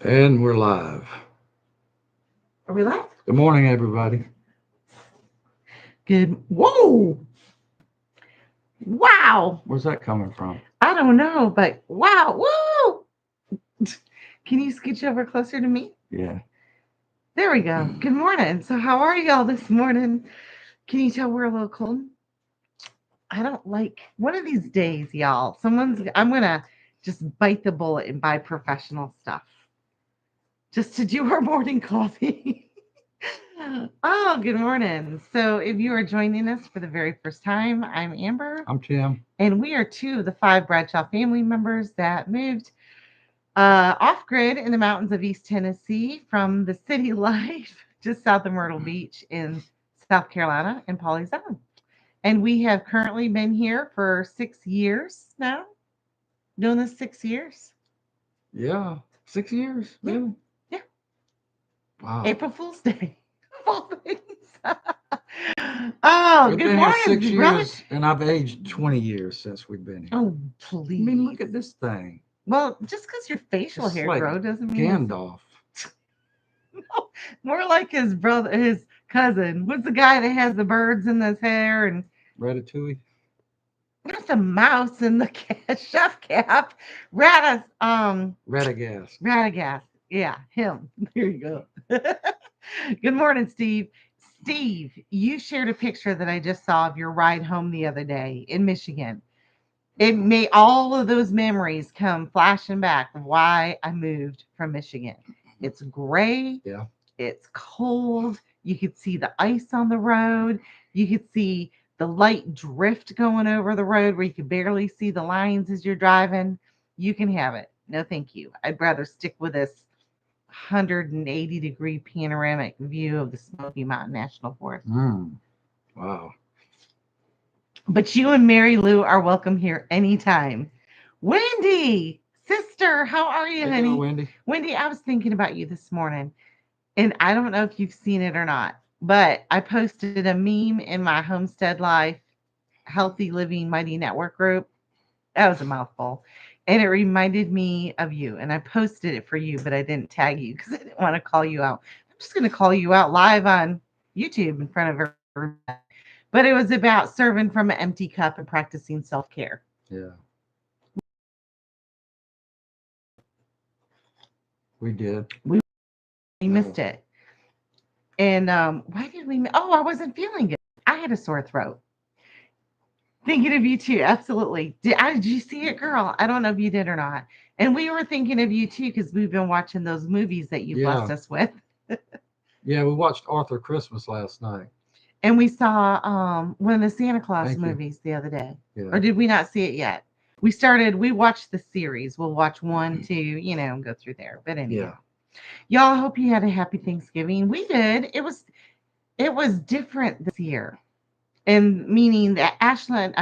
And we're live. Are we live? Good morning, everybody. Good. Whoa! Wow! Where's that coming from? I don't know, but wow! Woo! Can you scooch over closer to me? Yeah. There we go. Good morning. So, how are y'all this morning? Can you tell we're a little cold? I don't like one of these days, y'all. I'm gonna just bite the bullet and buy professional stuff just to do our morning coffee. Oh, good morning. So, if you are joining us for the very first time, I'm Amber. I'm Tim. And we are two of the five Bradshaw family members that moved off grid in the mountains of East Tennessee from the city life just south of Myrtle Beach in South Carolina in Pawleys Island. And we have currently been here for 6 years now, doing this 6 years. Yeah. 6 years? Yeah, Really? yeah. Wow. April Fool's Day. Of all things. Oh, We've good been here six morning, brother. years, and I've aged 20 years since we've been here. Oh, I mean, please. look at this thing. Well, just because your facial It's hair like grow doesn't mean it's Gandalf. more like his brother, his cousin. What's the guy that has the birds in his hair and Ratatouille. not the mouse in the chef cap? Radagast. Radagast. Yeah, him. There you go. Good morning, Steve. Steve, you shared a picture that I just saw of your ride home the other day in Michigan. It made all of those memories come flashing back why I moved from Michigan. It's gray. Yeah. It's cold. You could see the ice on the road. You could see the light drift going over the road where you could barely see the lines as you're driving. You can have it. No, thank you. I'd rather stick with this 180-degree panoramic view of the Smoky Mountain National Forest. Wow. But you and Mary Lou are welcome here anytime. Wendy, sister, how are you, How you doing, honey? Wendy? Wendy, I was thinking about you this morning. And I don't know if you've seen it or not, but I posted a meme in my Homestead Life Healthy Living Mighty Network group. That was a mouthful. And it reminded me of you. And I posted it for you, but I didn't tag you because I didn't want to call you out. I'm just going to call you out live on YouTube in front of everybody. But it was about serving from an empty cup and practicing self care. Yeah. We did. We Oh. missed it. And why did we? Oh, I wasn't feeling good. I had a sore throat. Thinking of you too, absolutely. Did you see it, girl? I don't know if you did or not. And we were thinking of you too because we've been watching those movies that you blessed Yeah. us with. Yeah, we watched Arthur Christmas last night. And we saw one of the Santa Claus Thank you. movies the other day. Or Yeah. did we not see it yet? We watched the series. We'll watch one, two, go through there. But anyhow, Yeah. y'all, I hope you had a happy Thanksgiving. We did. It was different this year. And meaning that Ashland,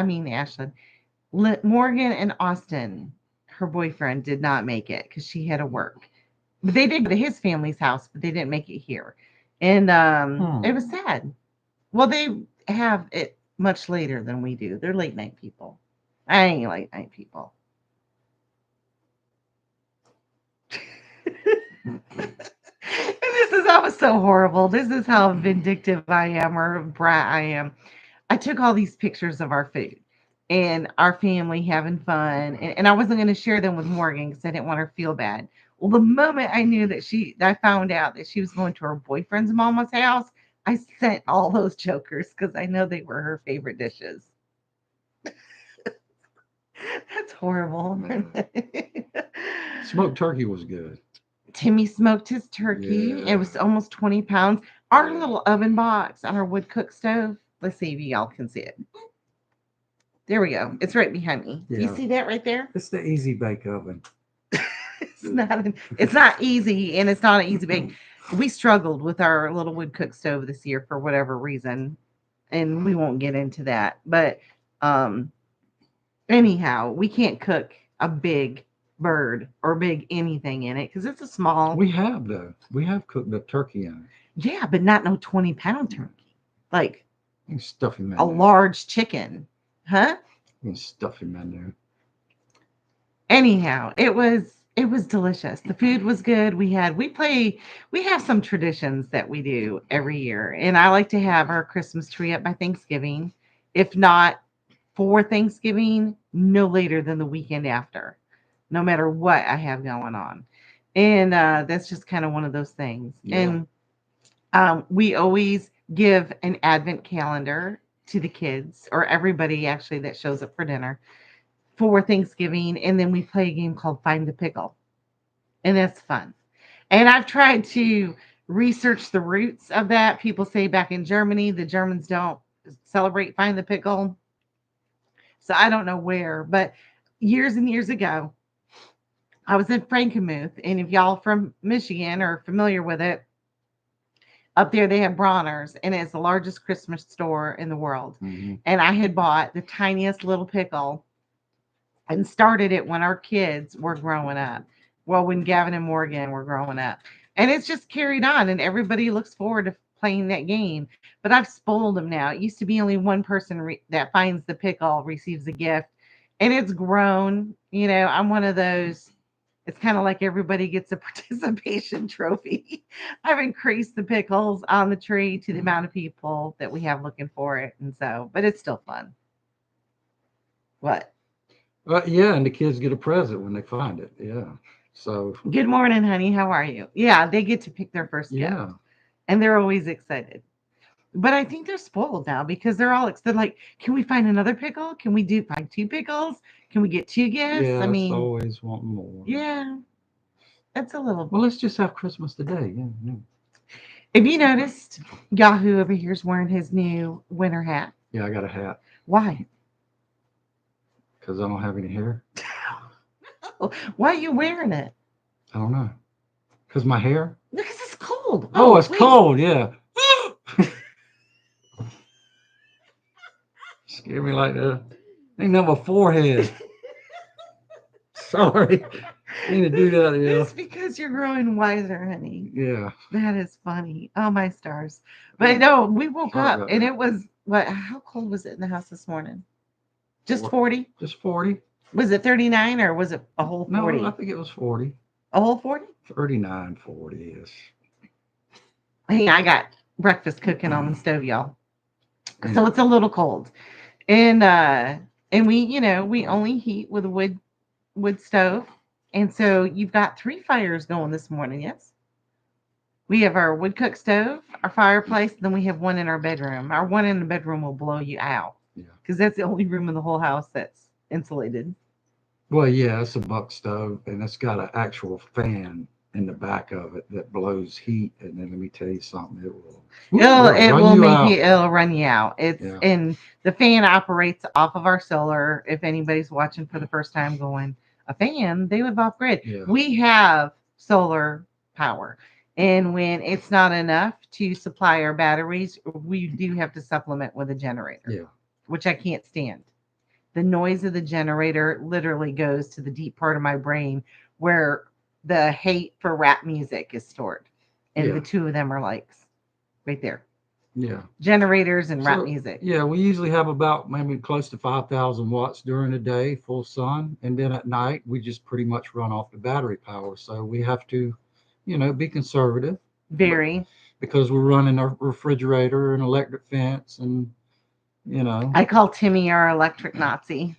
Morgan and Austin, her boyfriend, did not make it because she had to work. But they did go to his family's house, but they didn't make it here. And it was sad. Well, they have it much later than we do. They're late night people. I ain't late night people. And this is how so horrible. This is how vindictive I am or brat I am. I took all these pictures of our food and our family having fun, and I wasn't going to share them with Morgan because I didn't want her to feel bad. Well, the moment I knew I found out that she was going to her boyfriend's mama's house, I sent all those jokers because I know they were her favorite dishes. That's horrible. Smoked turkey was good. Timmy smoked his turkey. It Yeah. was almost 20 pounds. Our Yeah. little oven box on our wood cook stove. Let's see if y'all can see it. There we go. It's right behind me. You Yeah. see that right there? It's the easy bake oven. It's not easy and it's not an easy bake. We struggled with our little wood cook stove this year for whatever reason, and we won't get into that. But um anyhow, we can't cook a big bird or big anything in it because it's a small. We have though. We have cooked up turkey in it. Yeah, but not no 20-pound turkey. Like You can stuff him in a there. large chicken. Huh? You can stuff him in there. Anyhow, it was It was delicious. The food was good. We have some traditions that we do every year. And I like to have our Christmas tree up by Thanksgiving. If not for Thanksgiving, no later than the weekend after, no matter what I have going on. And that's just kind of one of those things. Yeah. And we always give an advent calendar to the kids or everybody actually that shows up for dinner for Thanksgiving. And then we play a game called Find the Pickle. And that's fun. And I've tried to research the roots of that. People say back in Germany, the Germans don't celebrate Find the Pickle. So I don't know where, but years and years ago, I was in Frankenmuth. And if y'all from Michigan are familiar with it, up there they have Bronner's, and it's the largest Christmas store in the world. Hmm. And I had bought the tiniest little pickle and started it when our kids were growing up. Well, when Gavin and Morgan were growing up. And it's just carried on, and everybody looks forward to playing that game. But I've spoiled them now. It used to be only one person that finds the pickle receives a gift, and it's grown. I'm one of those. It's kind of like everybody gets a participation trophy. I've increased the pickles on the tree to the amount of people that we have looking for it. And so, but it's still fun. What? Yeah, and the kids get a present when they find it. Yeah. So Good morning, honey. How are you? Yeah, they get to pick their first gift, yeah, and they're always excited. But I think they're spoiled now because they're all excited. Like, can we find another pickle? Can we do find two pickles? Can we get two gifts? I yes, mean, always want more. yeah, that's a little. Well, let's just have Christmas today. Yeah, yeah. If you noticed, Yahoo over here is wearing his new winter hat. Yeah, I got a hat Why? because I don't have any hair. Why are you wearing it? I don't know. Because my hair? Because it's cold. Oh, it's Wait. cold. Yeah. Scare me like that. Ain't no my forehead. Sorry. Need to do that, yeah. It's because you're growing wiser, honey. Yeah. That is funny. Oh, my stars. But no, we woke Sorry up about and that. it was what? How cold was it in the house this morning? Just Four- 40? Just 40? Was it 39 or was it a whole No, 40? I think it was 40. A whole 40? 39, 40 is. Hey, I got breakfast cooking on the stove, y'all. So Yeah. it's a little cold. And we only heat with a wood stove. And so you've got three fires going this morning, yes? We have our wood cook stove, our fireplace, then we have one in our bedroom. Our one in the bedroom will blow you out Yeah. because that's the only room in the whole house that's insulated. Well, yeah, it's a buck stove and it's got an actual fan in the back of it that blows heat. And then let me tell you something, it'll It run will you make you out. it'll run you out. It's Yeah. and the fan operates off of our solar. If anybody's watching for the first time going, a fan, they live off grid. Yeah. We have solar power. And when it's not enough to supply our batteries, we do have to supplement with a generator, Yeah. which I can't stand. The noise of the generator literally goes to the deep part of my brain where the hate for rap music is stored. And Yeah. the two of them are like right there. Yeah. Generators and rap So, music. yeah, we usually have about maybe close to 5,000 watts during the day, full sun. And then at night, we just pretty much run off the battery power. So we have to, be conservative, but Very. because we're running a refrigerator and electric fence and, you know, I call Timmy our electric Nazi.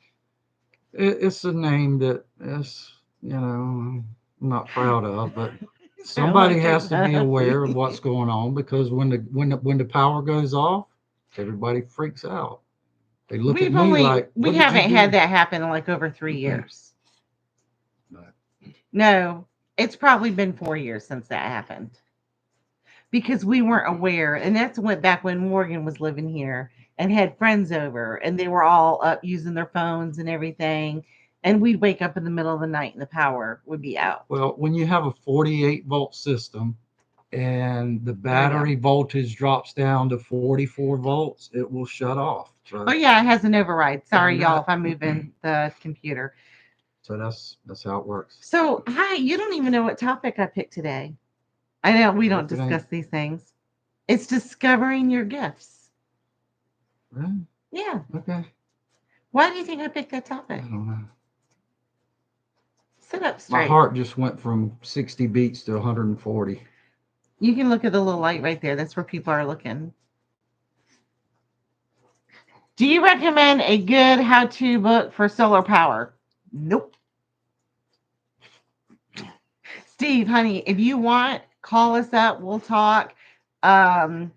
it's a name that is, I'm not proud of, but somebody Electric has to be aware of Nazi. what's going on because when the power goes off, everybody freaks out. They look at me like, We "What did you haven't had do?" that happen in like over 3 years. But, No, it's probably been 4 years since that happened because we weren't aware. And that's went back when Morgan was living here and had friends over and they were all up using their phones and everything. And we'd wake up in the middle of the night and the power would be out. well, when you have a 48-volt system and the There we go. battery voltage drops down to 44 volts, it will shut off. Oh, So, yeah, it has an override. Sorry, and y'all, that, if I'm moving the computer. so that's how it works. So, hi, you don't even know what topic I picked today. I know we don't If it ain't, discuss these things. It's discovering your gifts. really? Yeah. Okay. Why do you think I picked that I topic? don't know. Sit up My straight. heart just went from 60 beats to 140. You can look at the little light right there. That's where people are looking. Do you recommend a good how-to book for solar power? Nope. Steve, honey, if you want, call us up. We'll talk. Um,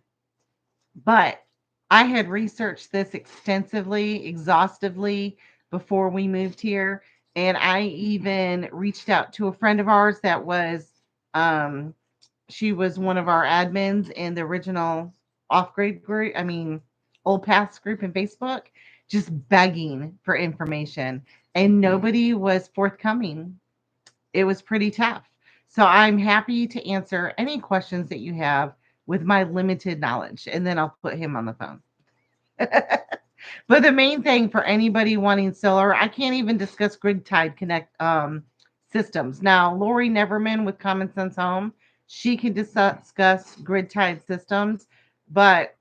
but I had researched this extensively, exhaustively before we moved here. And I even reached out to a friend of ours that was, um, she was one of our admins in the original off grade group. I mean, old paths group in Facebook, just begging for information. And nobody was forthcoming. It was pretty tough. So I'm happy to answer any questions that you have with my limited knowledge. And then I'll put him on the phone. But the main thing for anybody wanting solar, I can't even discuss grid tied connect systems. Now, Lori Neverman with Common Sense Home, she can discuss grid tied systems, but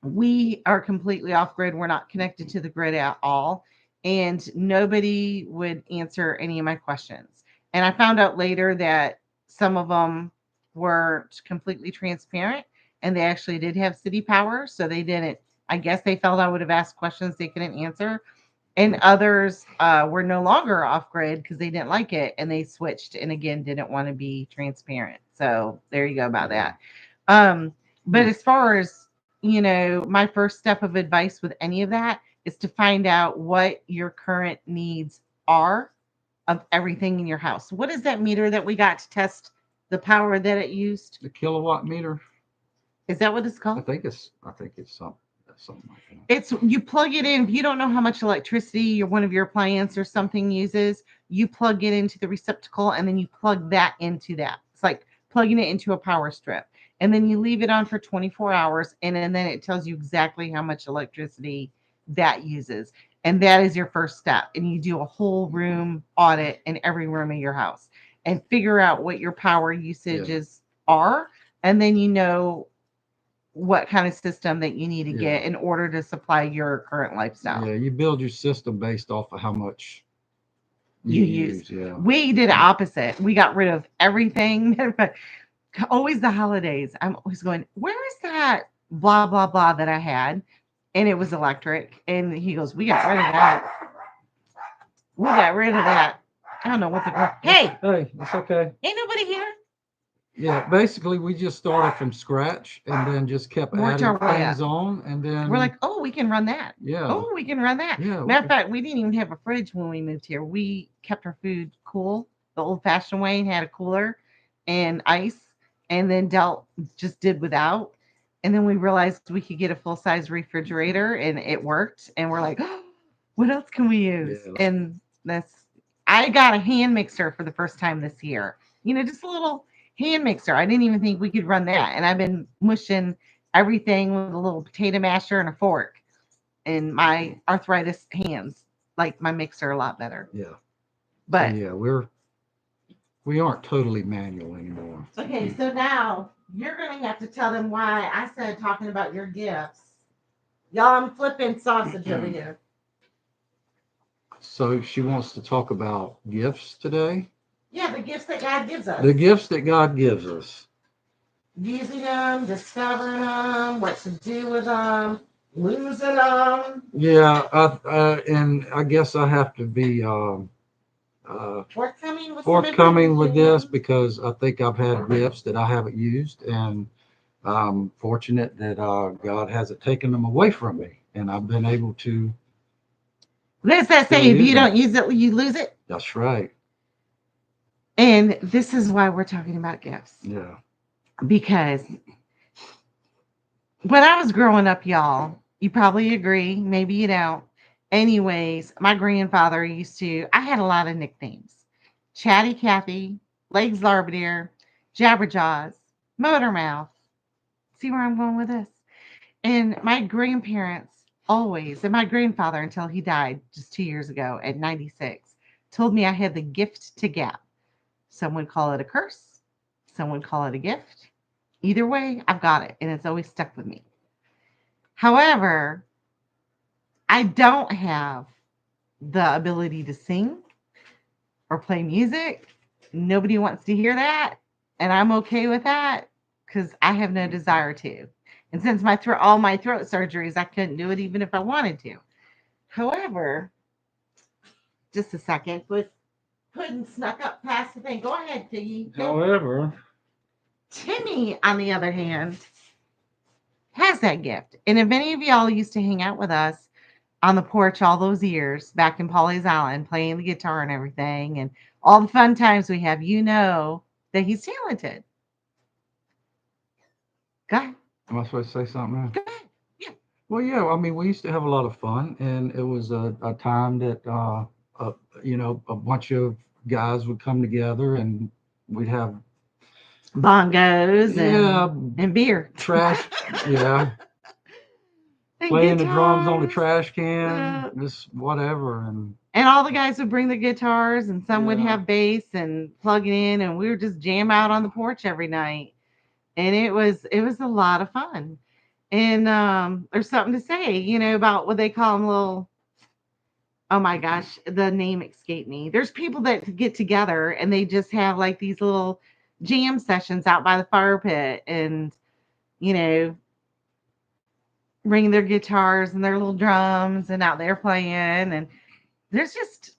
we are completely off grid. We're not connected to the grid at all. And nobody would answer any of my questions. And I found out later that some of them weren't completely transparent and they actually did have city power. So they didn't, I guess they felt I would have asked questions they couldn't answer. And others were no longer off grid because they didn't like it and they switched and again didn't want to be transparent. So there you go about that. But as far as my first step of advice with any of that is to find out what your current needs are of everything in your house. What is that meter that we got to test the power that it used? The kilowatt meter. Is that what it's I called? think it's something like that. It's you plug it in. If you don't know how much electricity one of your appliance or something uses, you plug it into the receptacle and then you plug that into that. It's like plugging it into a power strip. And then you leave it on for 24 hours and then it tells you exactly how much electricity that uses. And that is your first step. And you do a whole room audit in every room of your house and figure out what your power usages are. And then you know what kind of system that you need to get in order to supply your current lifestyle. Yeah, you build your system based off of how much you use. Yeah. We did the opposite. We got rid of everything. Always the holidays. I'm always going, where is that blah, blah, blah that I had? And it was electric. And he goes, we got rid of that. We got rid of that. I don't know what the. Hey, it's okay. Ain't nobody here. Yeah, basically we just started from scratch and then just kept adding things on, and then we're like, oh, we can run that. Yeah. Oh, we can run that. Yeah. Matter of fact, we didn't even have a fridge when we moved here. We kept our food cool the old-fashioned way and had a cooler and ice, and then just did without. And then we realized we could get a full-size refrigerator, and it worked. And we're like, oh, what else can we use? Yeah. And I got a hand mixer for the first time this year. Just a little hand mixer. I didn't even think we could run that. And I've been mushing everything with a little potato masher and a fork. And my arthritis hands like my mixer a lot better. Yeah. But so, yeah, we aren't totally manual anymore. Okay, so now you're gonna have to tell them why I said talking about your gifts. Y'all, I'm flipping sausage over here. So she wants to talk about gifts today? Yeah, the gifts that God gives us. The gifts that God gives us. Using them, discovering them, what to do with them, losing them. Yeah, and I guess I have to be forthcoming with this because I think I've had gifts that I haven't used, and I'm fortunate that God hasn't taken them away from me, and I've been able to. What does that say? If you don't use it, you lose it? That's right. And this is why we're talking about gifts. Yeah. Because when I was growing up, y'all, you probably agree, maybe you don't. Anyways, my grandfather I had a lot of nicknames. Chatty Cathy, Legs Larbadeer, Jabberjaws, Motormouth. See where I'm going with this? And my grandparents always, and my grandfather until he died just 2 years ago at 96, told me I had the gift to gab. Some would call it a curse. Some would call it a gift. Either way, I've got it, and it's always stuck with me. However, I don't have the ability to sing. or play music. Nobody wants to hear that. And I'm okay with that because I have no desire to. And since all my throat surgeries, I couldn't do it even if I wanted to. However, just a second, but Puddin snuck up past the thing. Go ahead, Tiggy. However, Timmy, on the other hand, has that gift. And if any of y'all used to hang out with us on the porch all those years back in Polly's Island, playing the guitar and everything, and all the fun times we have, you know that he's talented. Go ahead. am I supposed to say something now? Go ahead. Yeah. Well, yeah, I mean, we used to have a lot of fun, and it was a time that, a bunch of guys would come together and we'd have, Bongos yeah, and beer. trash, yeah, And playing the drums on the guitars. trash can, just whatever. And all the guys would bring their guitars, and some would Yeah, have bass and plug it in, and we would just jam out on the porch every night. And it was a lot of fun. And there's something to say, about what they call them little. Oh my gosh, the name escaped me. There's people that get together and they just have like these little jam sessions out by the fire pit, and you know, bring their guitars and their little drums and out there playing. And there's just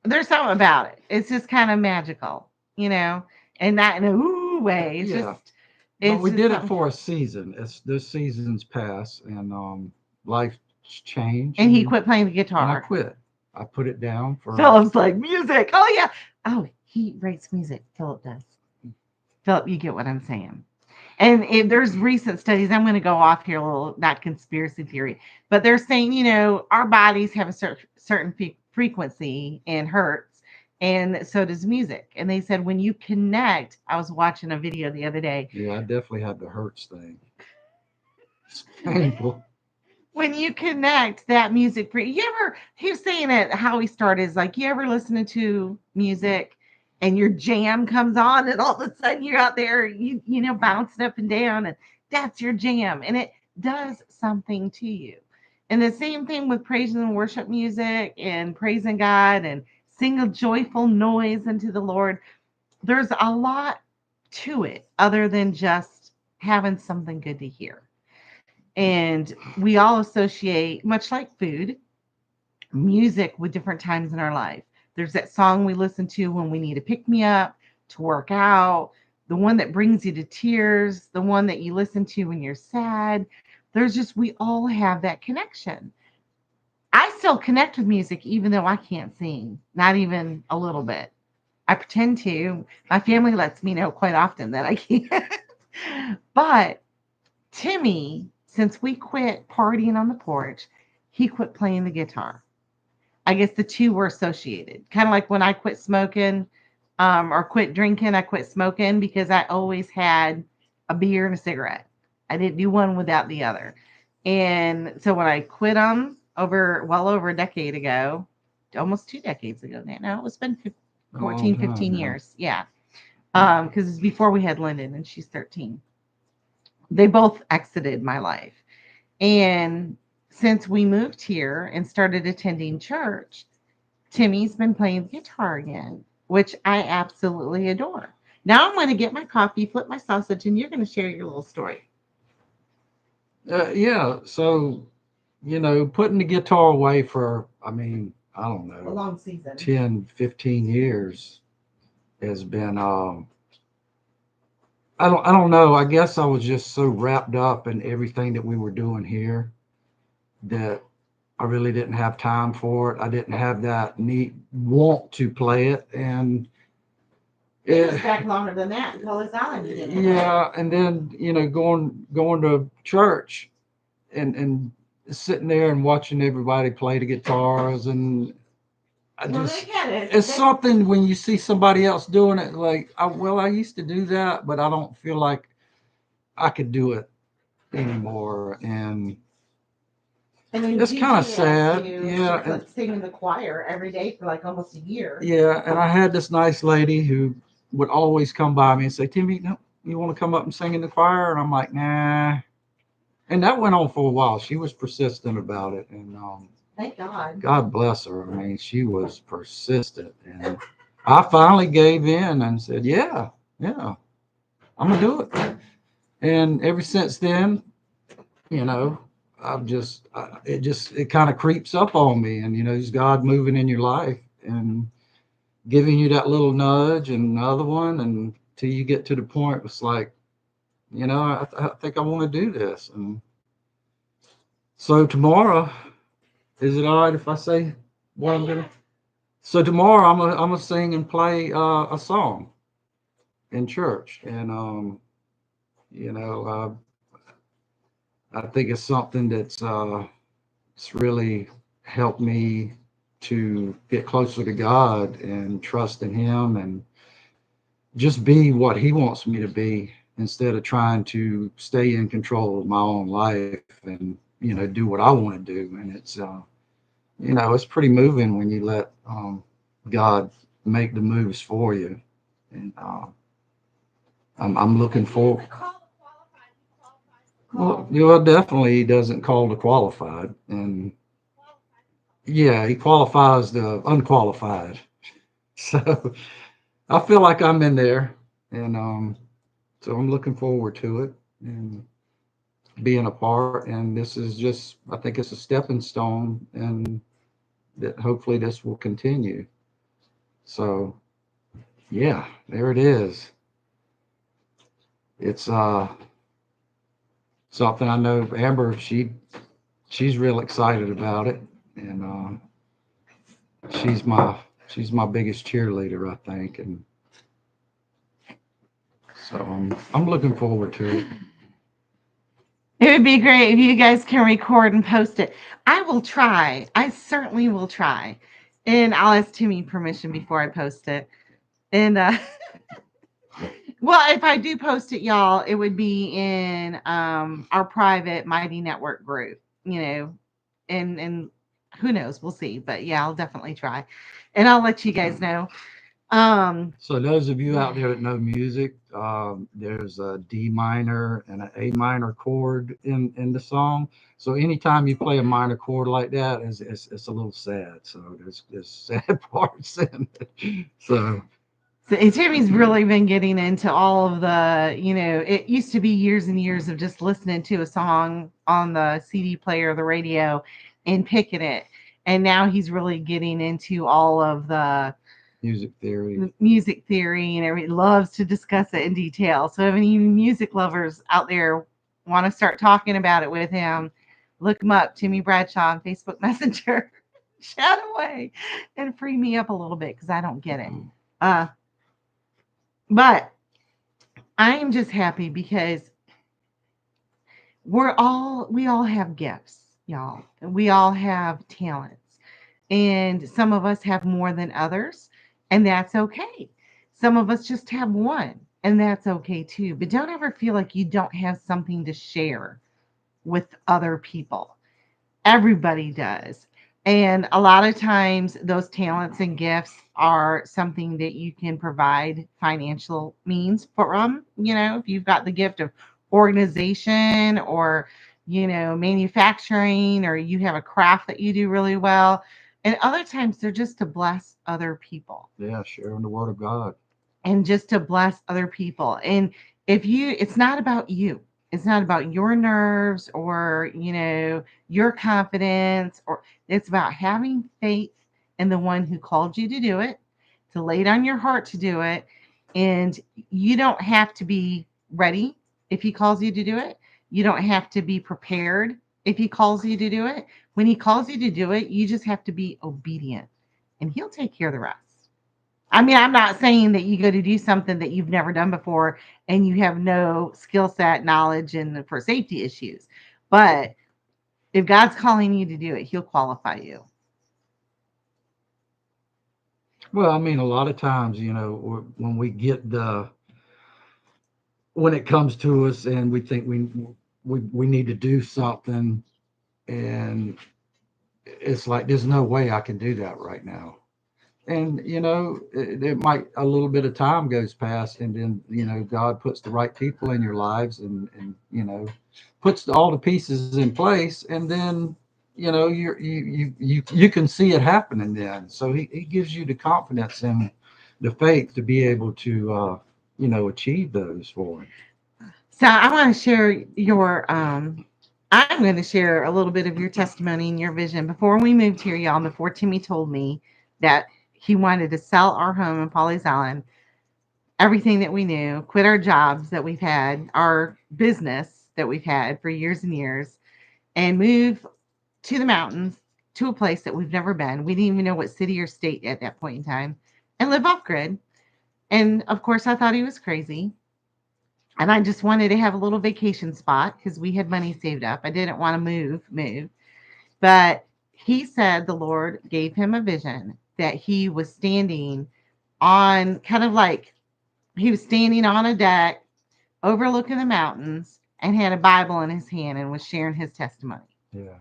there's something about it. It's just kind of magical, and not in a ooh way. It's yeah. just But it's we just did it something. for a season. Those seasons pass, and life changed, And he quit playing the and I guitar. quit. I put it down for. Philip's like music. Oh yeah. Oh, he writes music. Philip does. Philip, you get what I'm saying. And if there's recent studies, I'm going to go off here a little, not conspiracy theory, but they're saying, our bodies have a certain frequency and hertz, and so does music. And they said when you connect, I was watching a video the other day. Yeah, I definitely had the Hertz thing. It's painful. When you connect that music, he was saying it, how he started is like, you ever listening to music and your jam comes on and all of a sudden you're out there, bouncing up and down, and that's your jam. And it does something to you. And the same thing with praise and worship music and praising God and sing a joyful noise unto the Lord. There's a lot to it other than just having something good to hear. And we all associate, much like food, music with different times in our life. There's that song we listen to when we need to pick me up, to work out, the one that brings you to tears, the one that you listen to when you're sad. We all have that connection. I still connect with music even though I can't sing, not even a little bit. I pretend to. My family lets me know quite often that I can't. But Timmy, since we quit partying on the porch, he quit playing the guitar. I guess the two were associated. Kind of like when I quit smoking, or quit drinking, I quit smoking because I always had a beer and a cigarette. I didn't do one without the other. And so when I quit them over a decade ago, almost 2 decades ago now. No, it's been A long 14, time 15 now. years. Yeah. Because it's before we had Lyndon and she's 13. They both exited my life. And since we moved here and started attending church, Timmy's been playing the guitar again, which I absolutely adore. Now I'm going to get my coffee, flip my sausage, and you're going to share your little story. Yeah, so putting the guitar away for, I mean, I don't A know, long season. 10, 15 years has been. I don't know. I guess I was just so wrapped up in everything that we were doing here that I really didn't have time for it. I didn't have that neat want to play it, and It was it, back longer than that until it's on. yeah, and then going to church and sitting there and watching everybody play the guitars, and I Well, they just get it. it's something when you see somebody else doing it, like I used to do that, but I don't feel like I could do it anymore, and And then it's kind of Gigi asked sad. you Yeah, to sing in the choir every day for like almost a year. yeah, and I had this nice lady who would always come by me and say, "Timmy, no, you want to come up and sing in the choir?" And I'm like, "Nah." And that went on for a while. She was persistent about it, and Thank God. God bless her. I mean, she was persistent, and I finally gave in and said, "Yeah, yeah, I'm gonna do it." And ever since then, you know, it kind of creeps up on me, and is God moving in your life and giving you that little nudge and another one, and till you get to the point, it's like, I think I want to do this. And so tomorrow, is it all right if I say what I'm gonna? So tomorrow, I'm gonna sing and play a song in church, and you know, I think it's something it's really helped me to get closer to God and trust in Him and just be what He wants me to be instead of trying to stay in control of my own life and do what I want to do. And it's pretty moving when you let God make the moves for you. And I'm looking forward. Well, definitely he doesn't call the qualified, and yeah, he qualifies the unqualified. So I feel like I'm in there, and so I'm looking forward to it and being a part. And this is just, I think it's a stepping stone, and that hopefully this will continue. So yeah, there it is. It's something I know Amber, she's real excited about it, and she's my she's my biggest cheerleader, I think, and so I'm looking forward to it. It would be great if you guys can record and post it. I will try. I certainly will try. And I'll ask Timmy permission before I post it. And well, if I do post it, y'all, it would be in our private Mighty Network group, and who knows, we'll see. But yeah, I'll definitely try. And I'll let you guys know. So those of you out there that know music, there's a D minor and an A minor chord in the song. So anytime you play a minor chord like that, it's a little sad. So there's sad parts in it. So So and Timmy's really been getting into all of it used to be years and years of just listening to a song on the CD player or the radio and picking it. And now he's really getting into all of the music theory. music theory and everything. Loves to discuss it in detail. So if any music lovers out there want to start talking about it with him, look him up, Timmy Bradshaw on Facebook Messenger. Chat away and free me up a little bit because I don't get it. Uh, but I am just happy because we all have gifts, y'all. We all have talents. And some of us have more than others, and that's okay. Some of us just have one, and that's okay too. But don't ever feel like you don't have something to share with other people. Everybody does. And a lot of times, those talents and gifts are something that you can provide financial means from. If you've got the gift of organization or, manufacturing, or you have a craft that you do really well. And other times, they're just to bless other people Yeah, sharing the word of God. and just to bless other people. And it's not about you. It's not about your nerves or, your confidence, or it's about having faith in the one who called you to do it, to lay it on your heart to do it. And you don't have to be ready if he calls you to do it. You don't have to be prepared if he calls you to do it. When he calls you to do it, you just have to be obedient and he'll take care of the rest. I mean, I'm not saying that you go to do something that you've never done before and you have no skill set, knowledge, and for safety issues. But if God's calling you to do it, He'll qualify you. Well, I mean, a lot of times, when we get when it comes to us and we think we need to do something, and it's like there's no way I can do that right now. And it might, a little bit of time goes past, and then God puts the right people in your lives, and puts all the pieces in place, and then you know, you can see it happening then. So he gives you the confidence and the faith to be able to, you know, achieve those for him. So I want to share your I'm going to share a little bit of your testimony and your vision. Before we moved here, y'all, before Timmy told me that he wanted to sell our home in Pawleys Island, everything that we knew, quit our jobs that we've had, our business that we've had for years and years, and move to the mountains to a place that we've never been. We didn't even know what city or state at that point in time, and live off grid. And of course, I thought he was crazy. And I just wanted to have a little vacation spot because we had money saved up. I didn't want to move. But he said the Lord gave him a vision that he was standing on kind of like he was standing on a deck overlooking the mountains and had a Bible in his hand and was sharing his testimony. Yeah.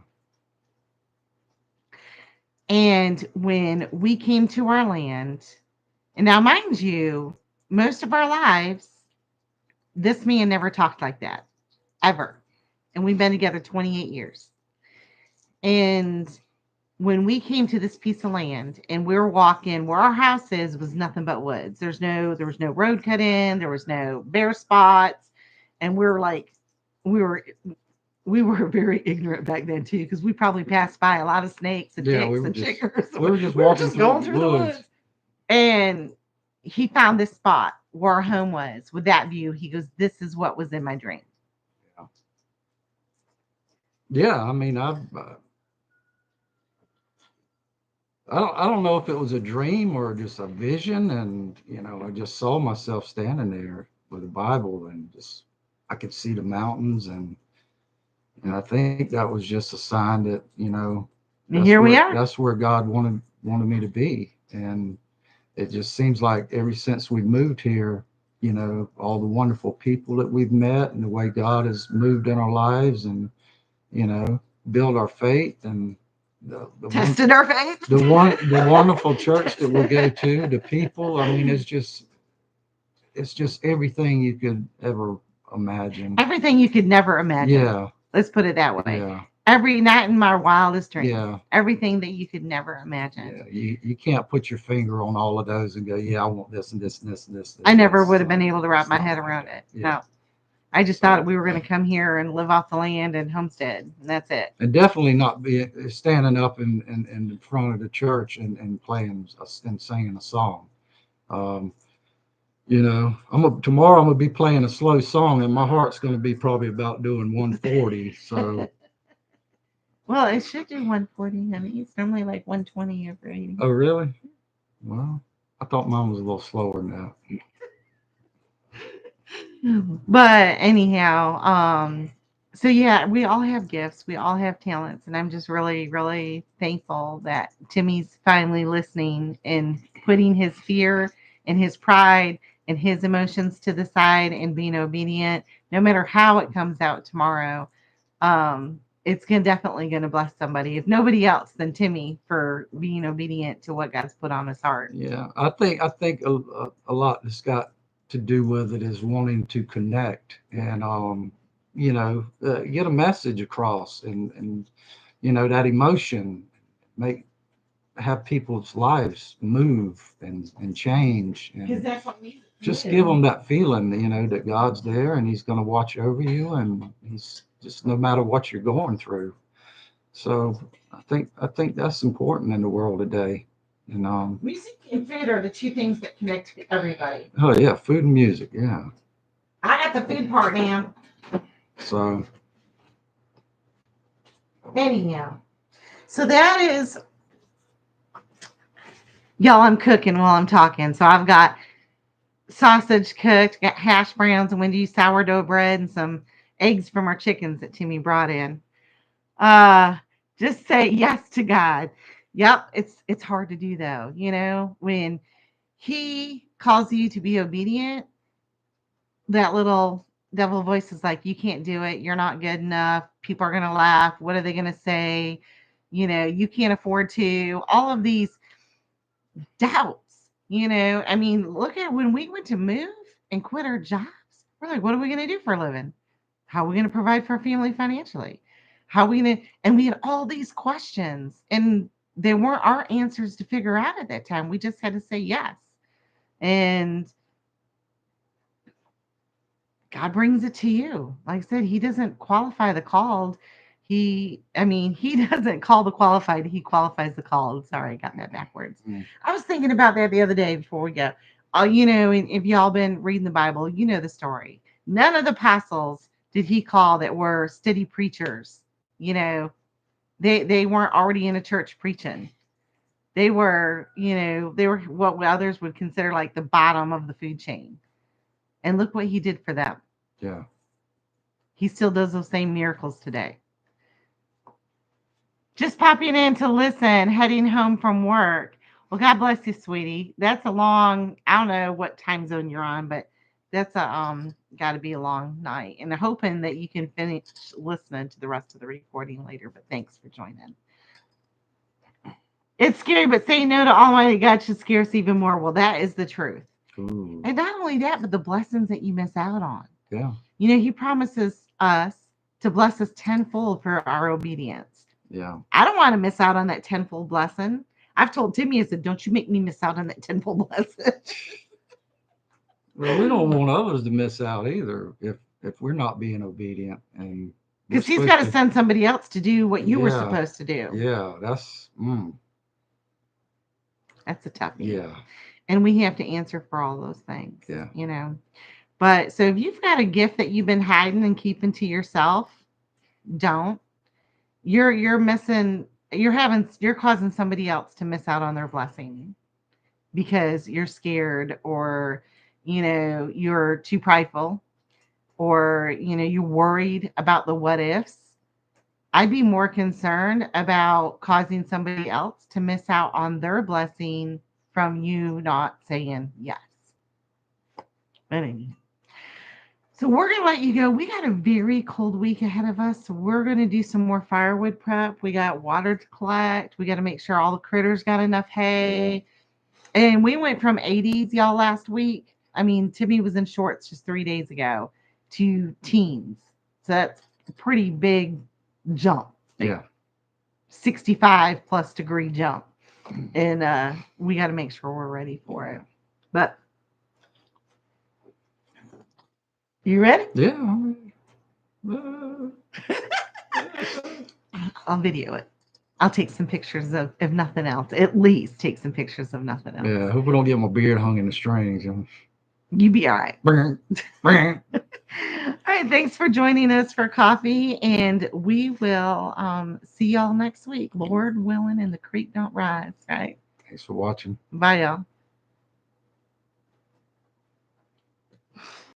And when we came to our land, and now mind you, most of our lives, this man never talked like that ever. And we've been together 28 years. And when we came to this piece of land and we were walking where our house is was nothing but woods. There was no road cut in, there was no bare spots. And we were like, we were we were very ignorant back then too, because we probably passed by a lot of snakes and Yeah, ticks and chiggers. we were just We were walking just going through the woods. woods. And he found this spot where our home was with that view. He goes, "This is what was in my dream." Yeah. Yeah, I mean, I don't know if it was a dream or just a vision, and you know, I just saw myself standing there with a Bible, and just I could see the mountains, and I think that was just a sign that, you know, And here we are. that's where God wanted me to be, and it just seems like ever since we moved here, you know, all the wonderful people that we've met and the way God has moved in our lives, and you know, build our faith, and Tested our faith. the wonderful church that we go to, the people. I mean, it's just everything you could ever imagine. Everything you could never imagine. Yeah, Let's put it that way. yeah, Every night in my wildest dreams. yeah, Everything that you could never imagine. yeah. You can't put your finger on all of those and go, yeah, I want this and this and this and this. I never This. would have been able to wrap It's my not head like around that. it. Yeah. No. I just thought we were going to come here and live off the land and homestead, and that's it. And definitely not be standing up in front of the church and playing and singing a song. Um, you know, tomorrow I'm gonna be playing a slow song, and my heart's gonna be probably about doing 140. So, Well, it should do 140, honey. It's normally like 120 over 80. oh really? Well, I thought mine was a little slower than that. But anyhow, so yeah, we all have gifts, we all have talents, and I'm just really, really thankful that Timmy's finally listening and putting his fear and his pride and his emotions to the side and being obedient, no matter how it comes out tomorrow. It's definitely gonna bless somebody. If nobody else, then Timmy for being obedient to what God's put on his heart. Yeah, I think a lot that's got to do with it is wanting to connect and you know, get a message across, and you know, that emotion, make have people's lives move and change, Because and that's what we just do. give them that feeling, you know, that God's there and He's going to watch over you, and He's just no matter what you're going through. So I think that's important in the world today. And Music and food are the two things that connect everybody. oh yeah, food and music, yeah. I got the food part now. So Anyhow, so that is, y'all, I'm cooking while I'm talking. So I've got sausage cooked, got hash browns and Wendy's sourdough bread and some eggs from our chickens that Timmy brought in. Uh, just say yes to God. Yep, it's hard to do though. You know, when He calls you to be obedient, that little devil voice is like, you can't do it. You're not good enough. People are going to laugh. What are they going to say? You know, you can't afford to. All of these doubts, you know. I mean, look at when we went to move and quit our jobs. We're like, what are we going to do for a living? How are we going to provide for our family financially? How we gonna, and we had all these questions, and they weren't our answers to figure out at that time. We just had to say yes. And God brings it to you. Like I said, He doesn't qualify the called. He doesn't call the qualified. He qualifies the called. Sorry, I got that backwards. Mm. I was thinking about that the other day before we go. Oh, and if y'all been reading the Bible, you know the story. None of the apostles did He call that were steady preachers. They weren't already in a church preaching. They were what others would consider like the bottom of the food chain. And look what He did for them. Yeah. He still does those same miracles today. Just popping in to listen, heading home from work. Well, God bless you, sweetie. That's a long, I don't know what time zone you're on, but that's gotta be a long night. And I'm hoping that you can finish listening to the rest of the recording later. But thanks for joining. It's scary, but saying no to Almighty God should scare us even more. Well, that is the truth. Ooh. And not only that, but the blessings that you miss out on. Yeah. He promises us to bless us tenfold for our obedience. Yeah. I don't want to miss out on that tenfold blessing. I've told Timmy, I said, don't you make me miss out on that tenfold blessing. Well, we don't want others to miss out either if we're not being obedient, and Because He's got to send somebody else to do what you were supposed to do. Yeah, that's That's a toughie. Yeah. And we have to answer for all those things. Yeah. But so if you've got a gift that you've been hiding and keeping to yourself, don't. You're missing, you're causing somebody else to miss out on their blessing because you're scared, or you're too prideful, or you're worried about the what ifs. I'd be more concerned about causing somebody else to miss out on their blessing from you not saying yes. But anyway, so we're going to let you go. We got a very cold week ahead of us. So we're going to do some more firewood prep. We got water to collect. We got to make sure all the critters got enough hay. And we went from 80s, y'all, last week. I mean, Timmy was in shorts just 3 days ago, to teens. So that's a pretty big jump. Yeah. 65 plus degree jump. And we got to make sure we're ready for it. But you ready? Yeah. I'll video it. I'll take some pictures of, if nothing else. At least take some pictures of nothing else. Yeah. I hope we don't get my beard hung in the strings. You be all right. All All right. Thanks for joining us for coffee. And we will see y'all next week. Lord willing, and the creek don't rise. Right. Thanks for watching. Bye, y'all.